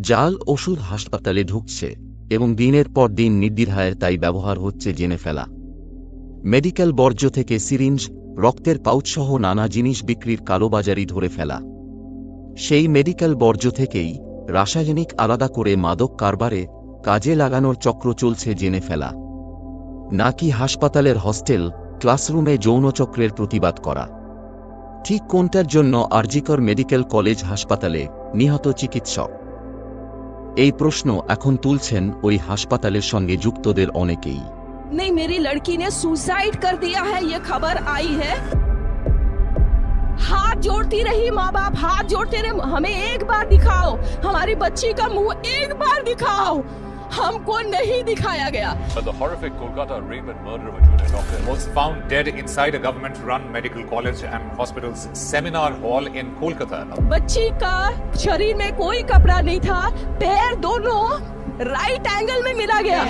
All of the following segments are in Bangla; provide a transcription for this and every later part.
জাল ওষুধ হাসপাতালে ঢুকছে এবং দিনের পর দিন নির্দ্বিধায় তাই ব্যবহার হচ্ছে জেনে ফেলা। মেডিকেল বর্জ্য থেকে সিরিঞ্জ, রক্তের পাউচসহ নানা জিনিস বিক্রির কালোবাজারি ধরে ফেলা। সেই মেডিকেল বর্জ্য থেকেই রাসায়নিক আলাদা করে মাদক কারবারে কাজে লাগানোর চক্র চলছে জেনে ফেলা। নাকি হাসপাতালের হস্টেল, ক্লাসরুমে যৌনচক্রের প্রতিবাদ করা। ঠিক কোনটার জন্য আরজিকর মেডিকেল কলেজ হাসপাতালে নিহত চিকিৎসক? এই প্রশ্ন এখন তুলছেন ওই হাসপাতালের সঙ্গে যুক্তদের অনেকেই। नहीं, मेरी लड़की ने सुसाइड कर दिया है, ये खबर आई है। हाथ जोड़ती रही माँ बाप, हाथ जोड़ते रहे, हमें एक बार दिखाओ, हमारी बच्ची का मुंह एक बार दिखाओ। हमको नहीं दिखाया गया। But the horrific Kolkata rape and murder of a junior doctor was found dead inside a government-run medical college and hospital's seminar hall in Kolkata. बच्ची का शरीर में कोई कपड़ा नहीं था, पैर दोनों राइट एंगल में मिला गया।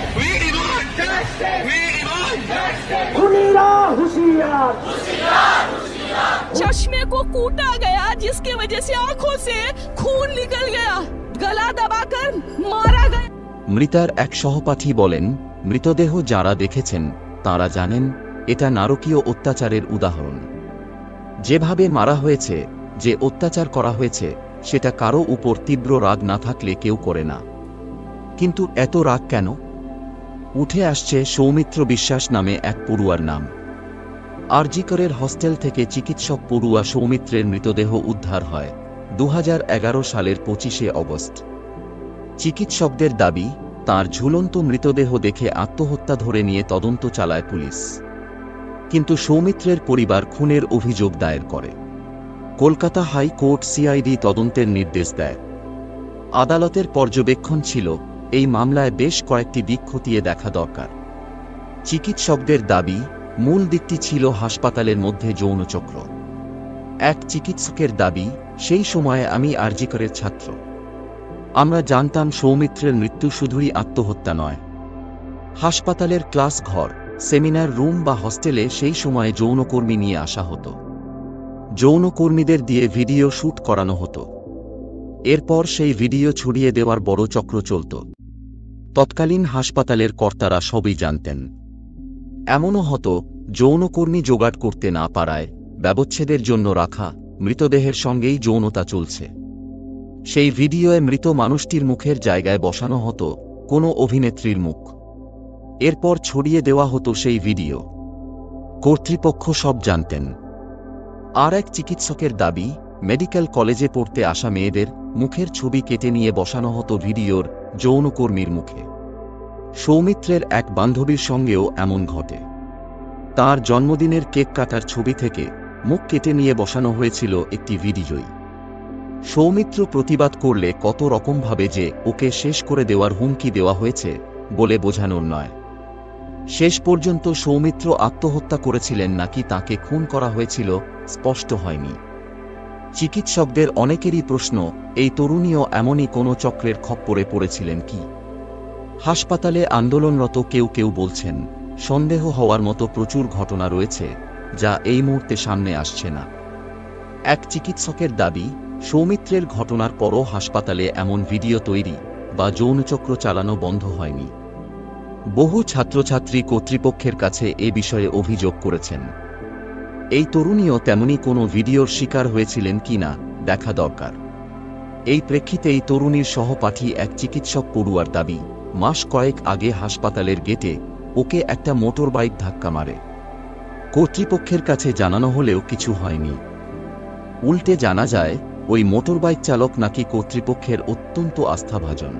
चश्मे को कूटा गया, जिसकी वजह से आंखों से खून निकल गया, गला दबाकर मारा गया। মৃতার এক সহপাঠী বলেন, মৃতদেহ যারা দেখেছেন তারা জানেন এটা নারকীয় অত্যাচারের উদাহরণ। যেভাবে মারা হয়েছে, যে অত্যাচার করা হয়েছে, সেটা কারো উপর তীব্র রাগ না থাকলে কেউ করে না। কিন্তু এত রাগ কেন? উঠে আসছে সৌমিত্র বিশ্বাস নামে এক পড়ুয়ার নাম। আরজিকরের হস্টেল থেকে চিকিৎসক পড়ুয়া সৌমিত্রের মৃতদেহ উদ্ধার হয় 2011 সালের 25শে অগস্ট। চিকিৎসকদের দাবি, তার ঝুলন্ত মৃতদেহ দেখে আত্মহত্যা ধরে নিয়ে তদন্ত চালায় পুলিশ। কিন্তু সৌমিত্রের পরিবার খুনের অভিযোগ দায়ের করে। কলকাতা হাইকোর্ট সিআইডি তদন্তের নির্দেশ দেয়। আদালতের পর্যবেক্ষণ ছিল, এই মামলায় বেশ কয়েকটি দিক খতিয়ে দেখা দরকার। চিকিৎসকদের দাবি, মূল দিকটি ছিল হাসপাতালের মধ্যে যৌনচক্র। এক চিকিৎসকের দাবি, সেই সময়ে আমি আরজিকরের ছাত্র। আমরা জানতাম সৌমিত্রের মৃত্যু শুধুই আত্মহত্যা নয়। হাসপাতালের ক্লাস ঘর, সেমিনার রুম বা হস্টেলে সেই সময়ে যৌনকর্মী নিয়ে আসা হতো। যৌনকর্মীদের দিয়ে ভিডিও শ্যুট করানো হতো। এরপর সেই ভিডিও ছড়িয়ে দেওয়ার বড় চক্র চলত। তৎকালীন হাসপাতালের কর্তারা সবই জানতেন। এমনও হতো, যৌনকর্মী জোগাড় করতে না পারায় ব্যবচ্ছেদের জন্য রাখা মৃতদেহের সঙ্গেই যৌনতা চলছে। সেই ভিডিওয়ে মৃত মানুষটির মুখের জায়গায় বসানো হতো কোনো অভিনেত্রীর মুখ। এরপর ছড়িয়ে দেওয়া হতো সেই ভিডিও। কর্তৃপক্ষ সব জানতেন। আর এক চিকিৎসকের দাবি, মেডিকেল কলেজে পড়তে আসা মেয়েদের মুখের ছবি কেটে নিয়ে বসানো হতো ভিডিওর যৌনকর্মীর মুখে। সৌমিত্রের এক বান্ধবীর সঙ্গেও এমন ঘটে। তার জন্মদিনের কেক কাটার ছবি থেকে মুখ কেটে নিয়ে বসানো হয়েছিল একটি ভিডিওই। সৌমিত্র প্রতিবাদ করলে কত রকমভাবে যে ওকে শেষ করে দেওয়ার হুমকি দেওয়া হয়েছে বলে বোঝানোর নয়। শেষ পর্যন্ত সৌমিত্র আত্মহত্যা করেছিলেন নাকি তাকে খুন করা হয়েছিল স্পষ্ট হয়নি। চিকিৎসকদের অনেকেরই প্রশ্ন, এই তরুণীও এমনই কোনো চক্রের খপ্পরে পড়েছিলেন কি? হাসপাতালে আন্দোলনরত কেউ কেউ বলছেন, সন্দেহ হওয়ার মতো প্রচুর ঘটনা রয়েছে যা এই মুহূর্তে সামনে আসছে না। এক চিকিৎসকের দাবি, সৌমিত্রের ঘটনার পরও হাসপাতালে এমন ভিডিও তৈরি বা যৌনচক্র চালানো বন্ধ হয়নি। বহু ছাত্রছাত্রী কর্তৃপক্ষের কাছে এ বিষয়ে অভিযোগ করেছেন। এই তরুণীও তেমনি কোনো ভিডিওর শিকার হয়েছিলেন কিনা দেখা দরকার। এই প্রেক্ষিতেই তরুণীর সহপাঠী এক চিকিৎসক পড়ুয়ার দাবি, মাস কয়েক আগে হাসপাতালের গেটে ওকে একটা মোটরবাইক ধাক্কা মারে। কর্তৃপক্ষের কাছে জানানো হলেও কিছু হয়নি। উল্টে জানা যায়, ওই মোটরবাইক চালক নাকি কর্তৃপক্ষের অত্যন্ত আস্থাভাজন।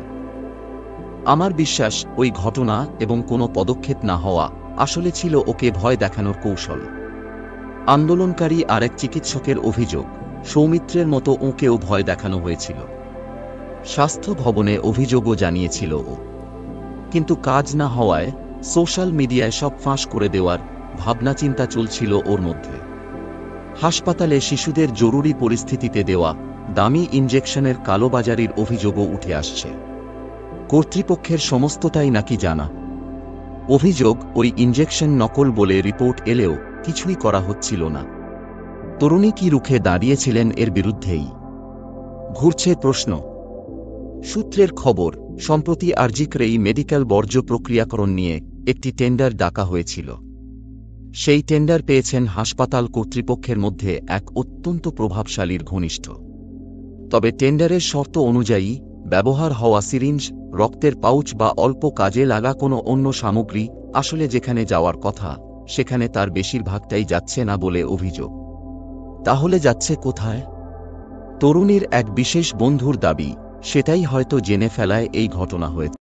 আমার বিশ্বাস, ওই ঘটনা এবং কোনো পদক্ষেপ না হওয়া আসলে ছিল ওকে ভয় দেখানোর কৌশল। আন্দোলনকারী আরেক চিকিৎসকের অভিযোগ, সৌমিত্রের মতো ওকেও ভয় দেখানো হয়েছিল। স্বাস্থ্য ভবনে অভিযোগও জানিয়েছিল ও, কিন্তু কাজ না হওয়ায় সোশ্যাল মিডিয়ায় সব ফাঁস করে দেওয়ার ভাবনাচিন্তা চলছিল ওর মধ্যে। হাসপাতালে শিশুদের জরুরি পরিস্থিতিতে দেওয়া দামি ইনজেকশনের কালোবাজারির অভিযোগও উঠে আসছে। কর্তৃপক্ষের সমস্তটাই নাকি জানা। অভিযোগ, ওই ইনজেকশন নকল বলে রিপোর্ট এলেও কিছুই করা হচ্ছিল না। তরুণী কি রুখে দাঁড়িয়েছিলেন এর বিরুদ্ধেই? ঘুরছে প্রশ্ন। সূত্রের খবর, সম্প্রতি আরজিক্রেই মেডিকেল বর্জ্য প্রক্রিয়াকরণ নিয়ে একটি টেন্ডার ডাকা হয়েছিল। সেই টেন্ডার পেয়েছেন হাসপাতাল কর্তৃপক্ষের মধ্যে এক অত্যন্ত প্রভাবশালীর ঘনিষ্ঠ। তবে টেন্ডারের শর্ত অনুযায়ী ব্যবহার হওয়া সিরিঞ্জ, রক্তের পাউচ বা অল্প কাজে লাগা কোনো অন্য সামগ্রী আসলে যেখানে যাওয়ার কথা সেখানে তার বেশিরভাগটাই যাচ্ছে না বলে অভিযোগ। তাহলে যাচ্ছে কোথায়? তরুণীর এক বিশেষ বন্ধুর দাবি, সেটাই হয়তো জেনে ফেলায় এই ঘটনা হয়েছে।